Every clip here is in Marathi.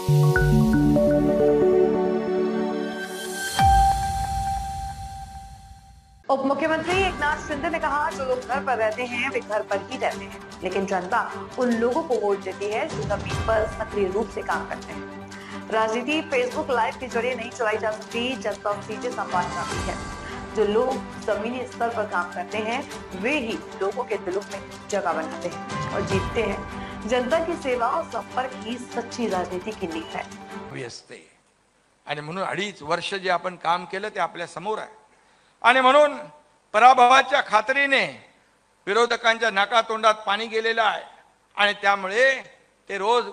उप मुख्यमंत्री एकनाथ शिंदे ने कहा, जो लोग घर पर रहते हैं वे घर पर ही रहते हैं, लेकिन जनता उन लोगों को वोट देती है जो जमीन पर सक्रिय रूप से काम करते हैं। राजनीति फेसबुक लाइव के जरिए नहीं चलाई जा सकती, जनता सीधे संवाद चाहती है। जो लोग जमीनी स्तर पर काम करते हैं वे ही लोगों के दिलों में जगह बनाते हैं और जीतते हैं। जनता की सेवा और संपर्क ही सच्ची राजनीति की नींव है। आणि म्हणून 2.5 वर्ष जे आपण काम केलं ते आपल्या समोर आहे आणि म्हणून पराभवाच्या खात्रीने विरोधकांच्या नाकातोंडात पाणी गेलेलं आहे आणि त्यामुळे ते रोज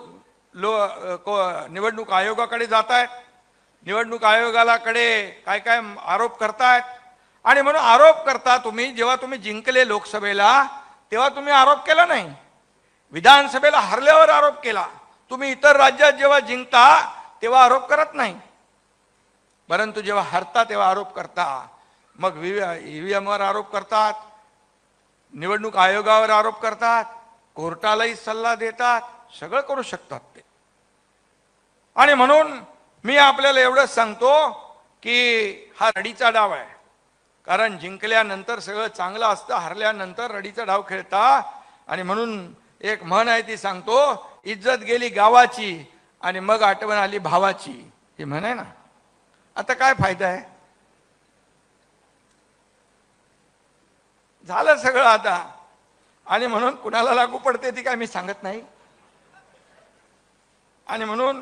निवडणूक आयोगाकडे जात आहेत, निवडणूक आयोगाकडे काय काय आरोप करतायत आणि म्हणून आरोप करता तुम्ही जेव्हा तुम्ही जिंकले लोकसभेला तेव्हा तुम्ही आरोप केला नाही, विधानसभेला हरल्यावर आरोप केला। तुम्ही इतर राज्यात जेव्हा जिंकता तेव्हा आरोप करत नाही, परंतु जेव्हा हरता तेव्हा आरोप करता। मग ईव्हीएम वर आरोप करतात, निवडणूक आयोगावर आरोप करतात, कोर्टालाही सल्ला देतात, सगळं करू शकतात ते। आणि म्हणून मी आपल्याला एवढंच सांगतो की हा रडीचा डाव आहे, कारण जिंकल्यानंतर सगळं चांगलं असतं, हरल्यानंतर रडीचा डाव खेळता। आणि म्हणून एक म्हण आहे ती सांगतो, इज्जत गेली गावाची आणि मग आठवण आली भावाची, ही म्हण आहे ना। आता काय फायदा आहे, झालं सगळं आता। आणि म्हणून कुणाला लागू पडते ती काय मी सांगत नाही। आणि म्हणून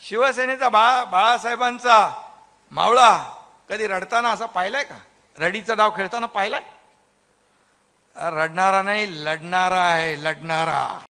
शिवसेनेचा बाळासाहेबांचा मावळा कधी रडताना असा पाहिलाय का, रडीचा डाव खेळताना पाहिलाय? रडणारा नाही, लढणारा आहे, लढणारा।